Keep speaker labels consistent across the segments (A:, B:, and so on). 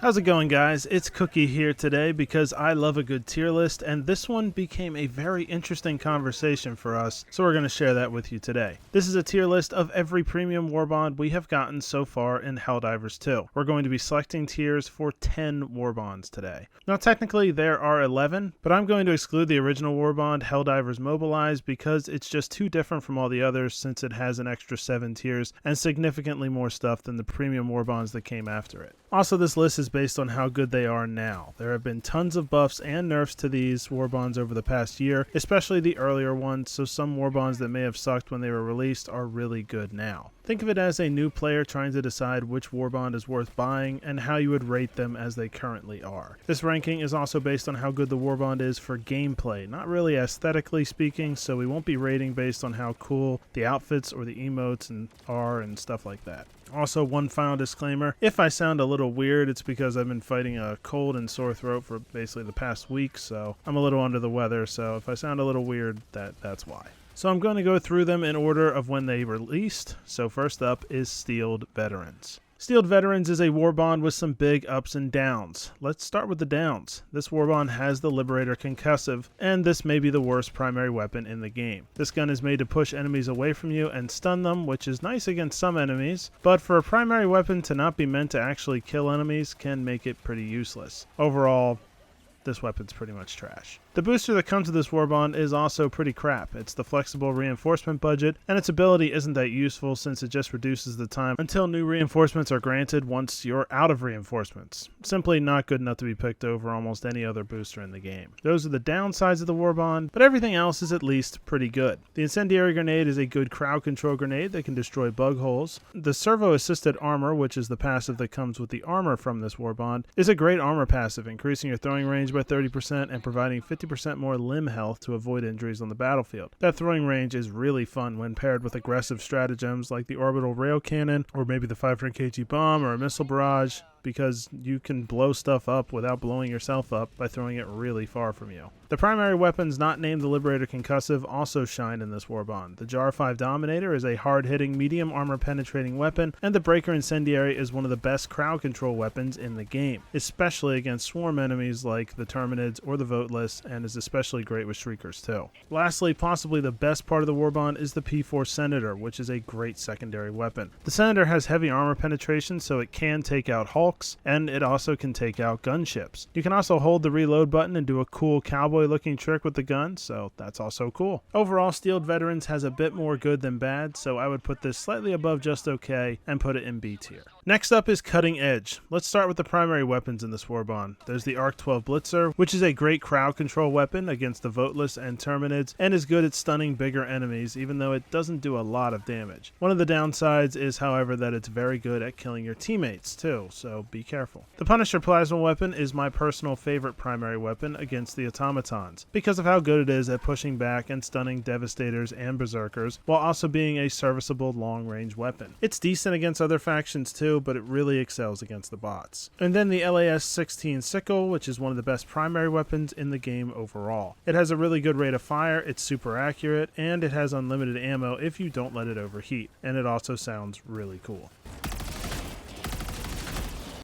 A: How's it going, guys? It's Cookie here today because I love a good tier list, and this one became a very interesting conversation for us, so we're going to share that with you today. This is a tier list of every premium Warbond we have gotten so far in Helldivers 2. We're going to be selecting tiers for 10 Warbonds today. Now, technically there are 11, but I'm going to exclude the original Warbond, Helldivers Mobilized, because it's just too different from all the others since it has an extra 7 tiers and significantly more stuff than the premium Warbonds that came after it. Also, this list is based on how good they are now. There have been tons of buffs and nerfs to these Warbonds over the past year, especially the earlier ones, so some Warbonds that may have sucked when they were released are really good now. Think of it as a new player trying to decide which Warbond is worth buying and how you would rate them as they currently are. This ranking is also based on how good the Warbond is for gameplay, not really aesthetically speaking, so we won't be rating based on how cool the outfits or the emotes are and stuff like that. Also, one final disclaimer, if I sound a little weird, it's because I've been fighting a cold and sore throat for basically the past week, so I'm a little under the weather, so if I sound a little weird, that's why. So I'm going to go through them in order of when they released. So first up is Steeled Veterans. Steeled Veterans is a Warbond with some big ups and downs. Let's start with the downs. This Warbond has the Liberator Concussive, and this may be the worst primary weapon in the game. This gun is made to push enemies away from you and stun them, which is nice against some enemies, but for a primary weapon to not be meant to actually kill enemies can make it pretty useless. Overall, this weapon's pretty much trash. The booster that comes with this Warbond is also pretty crap. It's the flexible reinforcement budget, and its ability isn't that useful since it just reduces the time until new reinforcements are granted once you're out of reinforcements. Simply not good enough to be picked over almost any other booster in the game. Those are the downsides of the Warbond, but everything else is at least pretty good. The Incendiary Grenade is a good crowd control grenade that can destroy bug holes. The Servo-Assisted Armor, which is the passive that comes with the armor from this Warbond, is a great armor passive, increasing your throwing range by 30% and providing 50% more limb health to avoid injuries on the battlefield. That throwing range is really fun when paired with aggressive stratagems like the Orbital Rail Cannon, or maybe the 500 kg bomb or a missile barrage, because you can blow stuff up without blowing yourself up by throwing it really far from you. The primary weapons not named the Liberator Concussive also shine in this Warbond. The Jar 5 Dominator is a hard-hitting, medium armor-penetrating weapon, and the Breaker Incendiary is one of the best crowd control weapons in the game, especially against swarm enemies like the Terminids or the Voteless, and is especially great with Shriekers too. Lastly, possibly the best part of the Warbond is the P4 Senator, which is a great secondary weapon. The Senator has heavy armor penetration, so it can take out Hulks, and it also can take out gunships. You can also hold the reload button and do a cool cowboy looking trick with the gun, so that's also cool. Overall, Steeled Veterans has a bit more good than bad, so I would put this slightly above just okay and put it in B tier. Next up is Cutting Edge. Let's start with the primary weapons in this Warbond. There's the Arc 12 Blitzer, which is a great crowd control weapon against the Voteless and Terminids, and is good at stunning bigger enemies, even though it doesn't do a lot of damage. One of the downsides is, however, that it's very good at killing your teammates too, so be careful. The Punisher Plasma Weapon is my personal favorite primary weapon against the Automatons, because of how good it is at pushing back and stunning Devastators and Berserkers, while also being a serviceable long-range weapon. It's decent against other factions too, but it really excels against the bots. And then the LAS-16 Sickle, which is one of the best primary weapons in the game overall. It has a really good rate of fire, it's super accurate, and it has unlimited ammo if you don't let it overheat, and it also sounds really cool.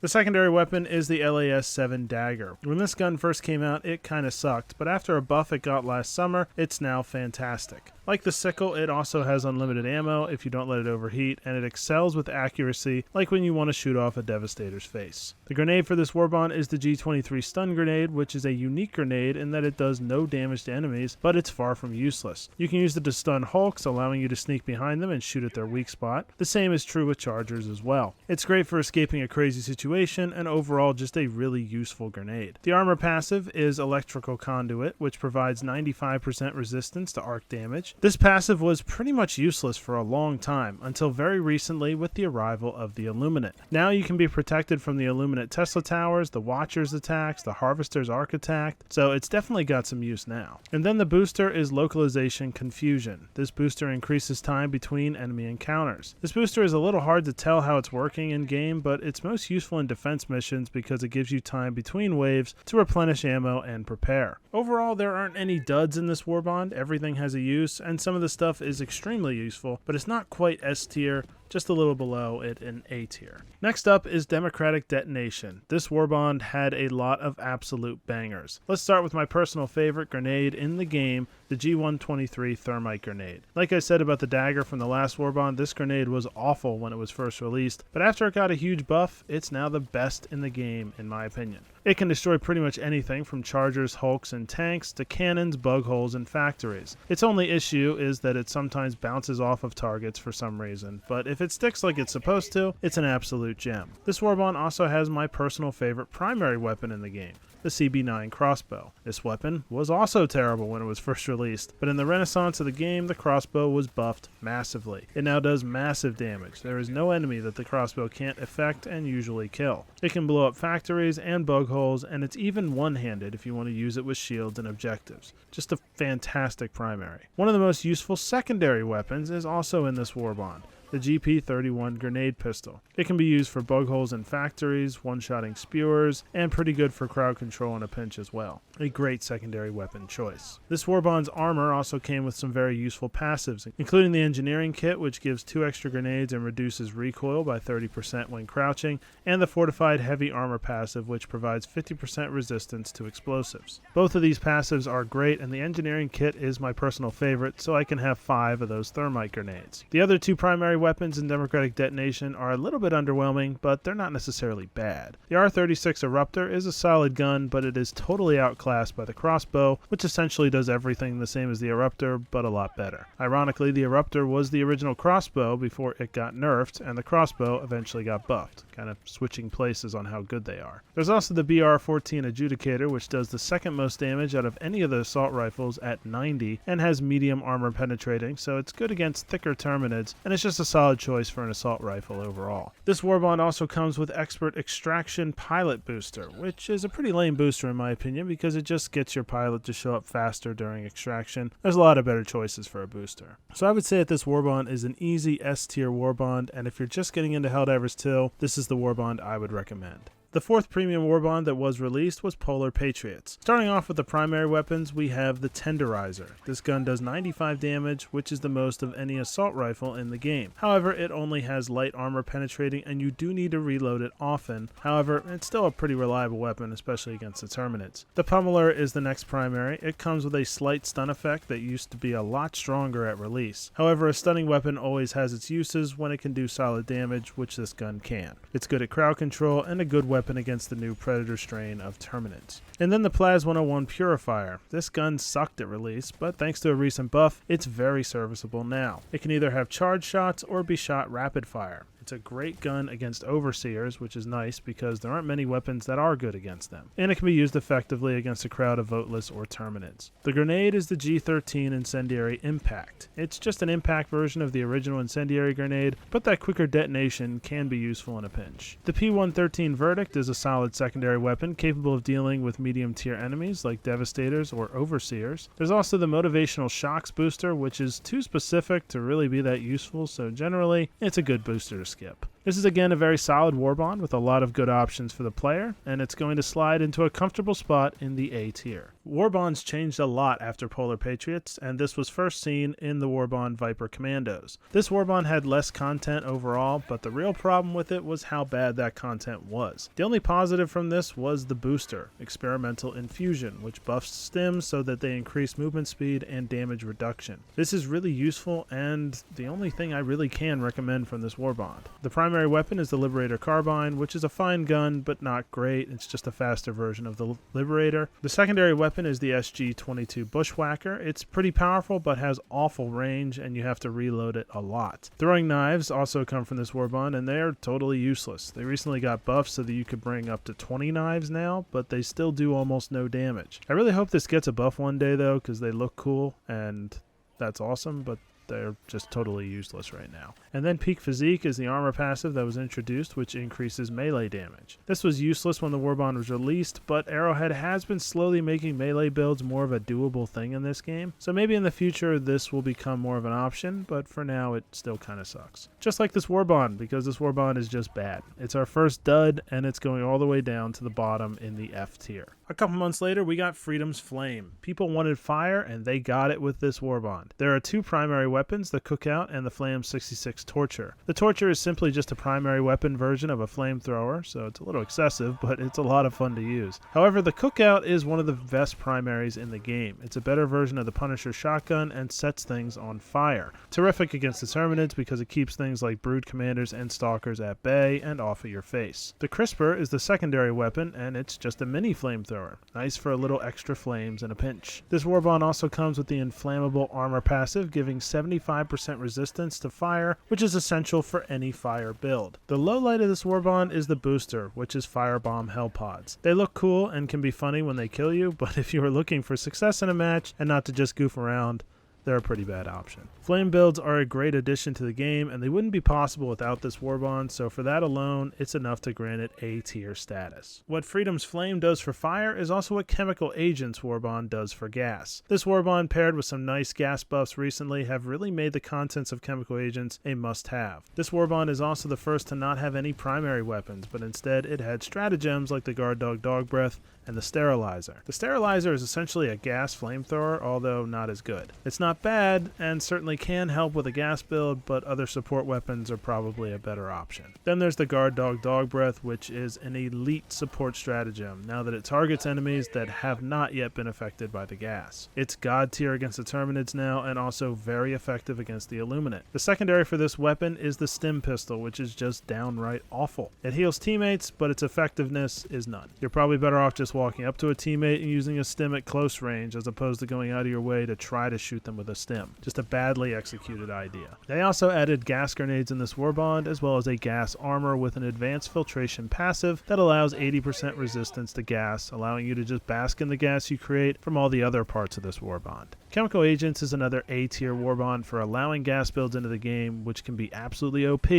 A: The secondary weapon is the LAS-7 Dagger. When this gun first came out, it kinda sucked, but after a buff it got last summer, it's now fantastic. Like the Sickle, it also has unlimited ammo if you don't let it overheat, and it excels with accuracy, like when you want to shoot off a Devastator's face. The grenade for this Warbond is the G23 Stun Grenade, which is a unique grenade in that it does no damage to enemies, but it's far from useless. You can use it to stun Hulks, allowing you to sneak behind them and shoot at their weak spot. The same is true with Chargers as well. It's great for escaping a crazy situation, and overall just a really useful grenade. The armor passive is Electrical Conduit, which provides 95% resistance to arc damage. This passive was pretty much useless for a long time, until very recently with the arrival of the Illuminate. Now you can be protected from the Illuminate Tesla Towers, the Watcher's attacks, the Harvester's arc attack, so it's definitely got some use now. And then the booster is Localization Confusion. This booster increases time between enemy encounters. This booster is a little hard to tell how it's working in game, but it's most useful in defense missions because it gives you time between waves to replenish ammo and prepare. Overall, there aren't any duds in this Warbond. Everything has a use, and some of the stuff is extremely useful, but it's not quite S tier, just a little below it in A tier. Next up is Democratic Detonation. This Warbond had a lot of absolute bangers. Let's start with my personal favorite grenade in the game, the G123 Thermite Grenade. Like I said about the dagger from the last Warbond, this grenade was awful when it was first released, but after it got a huge buff, it's now the best in the game in my opinion. It can destroy pretty much anything from chargers, hulks, and tanks to cannons, bug holes, and factories. Its only issue is that it sometimes bounces off of targets for some reason, but if it sticks like it's supposed to, it's an absolute gem. This Warbond also has my personal favorite primary weapon in the game, the CB9 crossbow. This weapon was also terrible when it was first released, but in the renaissance of the game, the crossbow was buffed massively. It now does massive damage. There is no enemy that the crossbow can't affect and usually kill. It can blow up factories and bug holes, and it's even one-handed if you want to use it with shields and objectives. Just a fantastic primary. One of the most useful secondary weapons is also in this Warbond, the GP31 grenade pistol. It can be used for bug holes in factories, one-shotting spewers, and pretty good for crowd control in a pinch as well. A great secondary weapon choice. This Warbond's armor also came with some very useful passives, including the engineering kit, which gives 2 extra grenades and reduces recoil by 30% when crouching, and the fortified heavy armor passive, which provides 50% resistance to explosives. Both of these passives are great, and the engineering kit is my personal favorite, so I can have 5 of those thermite grenades. The other 2 primary weapons in Democratic Detonation are a little bit underwhelming, but they're not necessarily bad. The R36 Eruptor is a solid gun, but it is totally outclassed by the crossbow, which essentially does everything the same as the Eruptor, but a lot better. Ironically, the Eruptor was the original crossbow before it got nerfed, and the crossbow eventually got buffed, kind of switching places on how good they are. There's also the BR-14 Adjudicator, which does the second most damage out of any of the assault rifles at 90, and has medium armor penetrating, so it's good against thicker Terminids, and it's just a solid choice for an assault rifle overall. This Warbond also comes with Expert Extraction Pilot Booster, which is a pretty lame booster in my opinion because it just gets your pilot to show up faster during extraction. There's a lot of better choices for a booster. So I would say that this Warbond is an easy S tier Warbond, and if you're just getting into Helldivers 2, this is the Warbond I would recommend. The 4th premium Warbond that was released was Polar Patriots. Starting off with the primary weapons, we have the Tenderizer. This gun does 95 damage, which is the most of any assault rifle in the game. However, it only has light armor penetrating, and you do need to reload it often. However, it's still a pretty reliable weapon, especially against the Terminids. The Pummeler is the next primary. It comes with a slight stun effect that used to be a lot stronger at release. However, a stunning weapon always has its uses when it can do solid damage, which this gun can. It's good at crowd control and a good weapon against the new Predator strain of Terminids. And then the Plaz 101 Purifier. This gun sucked at release, but thanks to a recent buff, it's very serviceable now. It can either have charge shots or be shot rapid fire. It's a great gun against overseers, which is nice because there aren't many weapons that are good against them. And it can be used effectively against a crowd of voteless or Terminids. The grenade is the G13 Incendiary Impact. It's just an impact version of the original incendiary grenade, but that quicker detonation can be useful in a pinch. The P113 Verdict is a solid secondary weapon capable of dealing with medium tier enemies like Devastators or Overseers. There's also the Motivational Shocks booster, which is too specific to really be that useful, so generally it's a good booster to skip. This is again a very solid Warbond with a lot of good options for the player, and it's going to slide into a comfortable spot in the A tier. Warbonds changed a lot after Polar Patriots, and this was first seen in the Warbond Viper Commandos. This Warbond had less content overall, but the real problem with it was how bad that content was. The only positive from this was the booster, Experimental Infusion, which buffs stims so that they increase movement speed and damage reduction. This is really useful and the only thing I really can recommend from this Warbond. The primary weapon is the Liberator Carbine, which is a fine gun but not great. It's just a faster version of the Liberator. The secondary weapon is the SG-22 Bushwhacker. It's pretty powerful but has awful range and you have to reload it a lot. Throwing knives also come from this Warbond and they are totally useless. They recently got buffs so that you could bring up to 20 knives now, but they still do almost no damage. I really hope this gets a buff one day though, because they look cool and that's awesome, but they're just totally useless right now. And then Peak Physique is the armor passive that was introduced, which increases melee damage. This was useless when the Warbond was released, but Arrowhead has been slowly making melee builds more of a doable thing in this game, so maybe in the future this will become more of an option, but for now it still kind of sucks. Just like this Warbond, because this Warbond is just bad. It's our first dud, and it's going all the way down to the bottom in the F tier. A couple months later, we got Freedom's Flame. People wanted fire, and they got it with this Warbond. There are 2 primary weapons, the Cookout and the Flam 66 Torture. The Torture is simply just a primary weapon version of a flamethrower, so it's a little excessive, but it's a lot of fun to use. However, the Cookout is one of the best primaries in the game. It's a better version of the Punisher shotgun and sets things on fire. Terrific against the Terminids because it keeps things like Brood Commanders and Stalkers at bay and off of your face. The Crisper is the secondary weapon, and it's just a mini flamethrower. Nice for a little extra flames in a pinch. This Warbond also comes with the inflammable armor passive, giving 75% resistance to fire, which is essential for any fire build. The low light of this Warbond is the booster, which is Firebomb Hell Pods. They look cool and can be funny when they kill you, but if you are looking for success in a match and not to just goof around, they're a pretty bad option. Flame builds are a great addition to the game, and they wouldn't be possible without this Warbond, so for that alone, it's enough to grant it A tier status. What Freedom's Flame does for fire is also what Chemical Agent's Warbond does for gas. This Warbond, paired with some nice gas buffs recently, have really made the contents of Chemical Agents a must-have. This Warbond is also the first to not have any primary weapons, but instead it had stratagems like the Guard Dog Dog Breath and the Sterilizer. The Sterilizer is essentially a gas flamethrower, although not as good. It's not bad, and certainly can help with a gas build, but other support weapons are probably a better option. Then there's the Guard Dog Dog Breath, which is an elite support stratagem, now that it targets enemies that have not yet been affected by the gas. It's god tier against the Terminids now, and also very effective against the Illuminate. The secondary for this weapon is the Stim Pistol, which is just downright awful. It heals teammates, but its effectiveness is none. You're probably better off just walking up to a teammate and using a stim at close range, as opposed to going out of your way to try to shoot them with a stim. Just a badly executed idea. They also added gas grenades in this Warbond, as well as a gas armor with an advanced filtration passive that allows 80% resistance to gas, allowing you to just bask in the gas you create from all the other parts of this Warbond. Chemical Agents is another A-tier Warbond for allowing gas builds into the game, which can be absolutely OP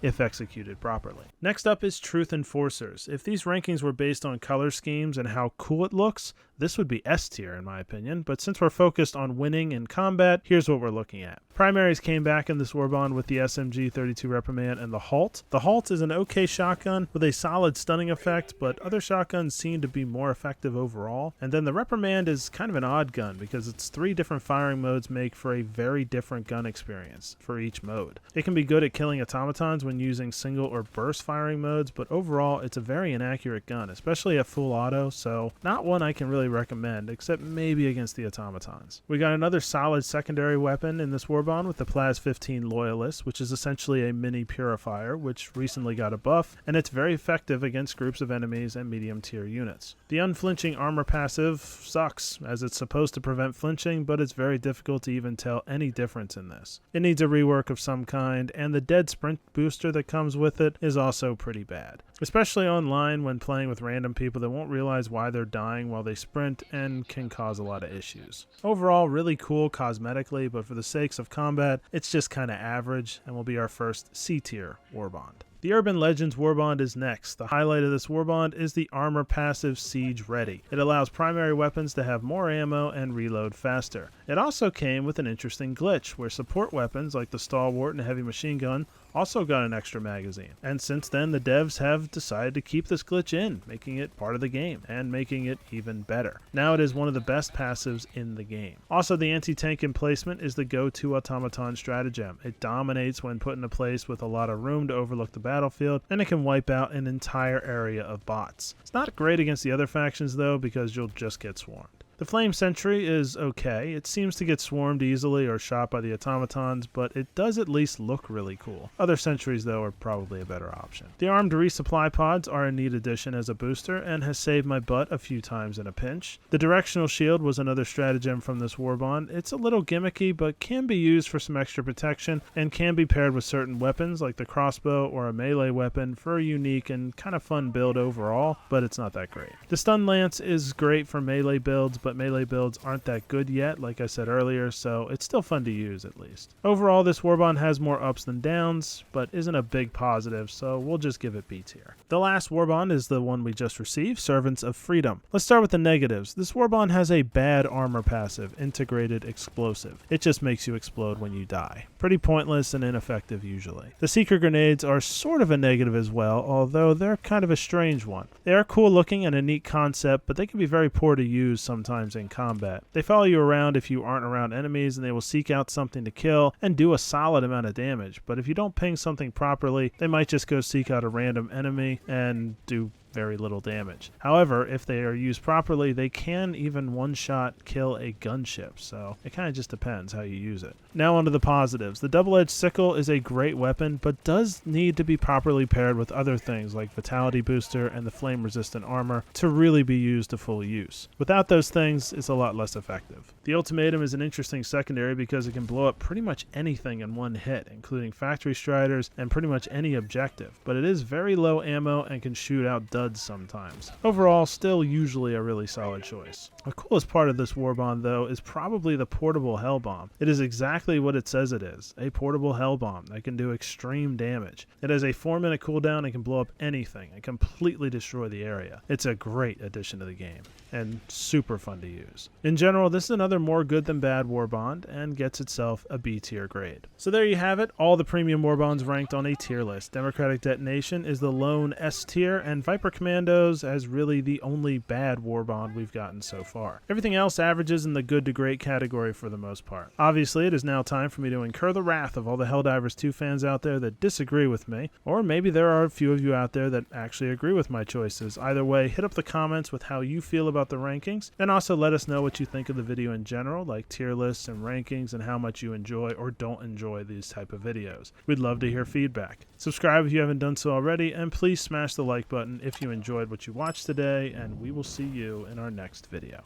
A: if executed properly. Next up is Truth Enforcers. If these rankings were based on color schemes and how cool it looks, this would be S tier in my opinion, but since we're focused on winning in combat, here's what we're looking at. Primaries came back in this Warbond with the SMG 32 Reprimand and the Halt. The Halt is an okay shotgun with a solid stunning effect, but other shotguns seem to be more effective overall. And then the Reprimand is kind of an odd gun because its 3 different firing modes make for a very different gun experience for each mode. It can be good at killing automatons when using single or burst firing modes, but overall it's a very inaccurate gun, especially at full auto, so not one I can really recommend, except maybe against the automatons. We got another solid secondary weapon in this Warbond with the Plas 15 Loyalist, which is essentially a mini purifier, which recently got a buff, and it's very effective against groups of enemies and medium tier units. The Unflinching Armor passive sucks, as it's supposed to prevent flinching, but it's very difficult to even tell any difference in this. It needs a rework of some kind, and the dead sprint booster that comes with it is also pretty bad, especially online when playing with random people that won't realize why they're dying while they sprint and can cause a lot of issues. Overall, really cool cosmetically, but for the sakes of combat, it's just kind of average and will be our first C tier Warbond. The Urban Legends Warbond is next. The highlight of this Warbond is the armor passive Siege Ready. It allows primary weapons to have more ammo and reload faster. It also came with an interesting glitch where support weapons like the Stalwart and Heavy Machine Gun also got an extra magazine. And since then, the devs have decided to keep this glitch in, making it part of the game and making it even better. Now it is one of the best passives in the game. Also, the anti-tank emplacement is the go-to automaton stratagem. It dominates when put into place with a lot of room to overlook the battlefield, and it can wipe out an entire area of bots. It's not great against the other factions though, because you'll just get swarmed. The Flame Sentry is okay. It seems to get swarmed easily or shot by the automatons, but it does at least look really cool. Other sentries, though, are probably a better option. The Armed Resupply Pods are a neat addition as a booster and has saved my butt a few times in a pinch. The Directional Shield was another stratagem from this Warbond. It's a little gimmicky, but can be used for some extra protection and can be paired with certain weapons like the crossbow or a melee weapon for a unique and kind of fun build overall, but it's not that great. The Stun Lance is great for melee builds, but melee builds aren't that good yet, like I said earlier, so it's still fun to use at least. Overall, this Warbond has more ups than downs, but isn't a big positive, so we'll just give it B tier. The last Warbond is the one we just received, Servants of Freedom. Let's start with the negatives. This Warbond has a bad armor passive, Integrated Explosive. It just makes you explode when you die. Pretty pointless and ineffective usually. The Seeker Grenades are sort of a negative as well, although they're kind of a strange one. They are cool looking and a neat concept, but they can be very poor to use sometimes in combat. They follow you around if you aren't around enemies, and they will seek out something to kill and do a solid amount of damage, but if you don't ping something properly, they might just go seek out a random enemy and do very little damage. However, if they are used properly, they can even one-shot kill a gunship, so it kind of just depends how you use it. Now onto the positives. The double-edged sickle is a great weapon, but does need to be properly paired with other things like Vitality Booster and the flame-resistant armor to really be used to full use. Without those things, it's a lot less effective. The Ultimatum is an interesting secondary because it can blow up pretty much anything in one hit, including factory striders and pretty much any objective, but it is very low ammo and can shoot out sometimes. Overall, still usually a really solid choice. The coolest part of this Warbond, though, is probably the portable Hell Bomb. It is exactly what it says it is, a portable Hell Bomb that can do extreme damage. It has a 4-minute cooldown and can blow up anything and completely destroy the area. It's a great addition to the game, and super fun to use. In general, this is another more good than bad Warbond, and gets itself a B tier grade. So there you have it, all the premium Warbonds ranked on a tier list. Democratic Detonation is the lone S tier, and Viper Commandos as really the only bad Warbond we've gotten so far. Everything else averages in the good to great category for the most part. Obviously, it is now time for me to incur the wrath of all the Helldivers 2 fans out there that disagree with me, or maybe there are a few of you out there that actually agree with my choices. Either way, hit up the comments with how you feel about the rankings, and also let us know what you think of the video in general, like tier lists and rankings, and how much you enjoy or don't enjoy these type of videos. We'd love to hear feedback. Subscribe if you haven't done so already, and please smash the like button if you enjoyed what you watched today, and we will see you in our next video.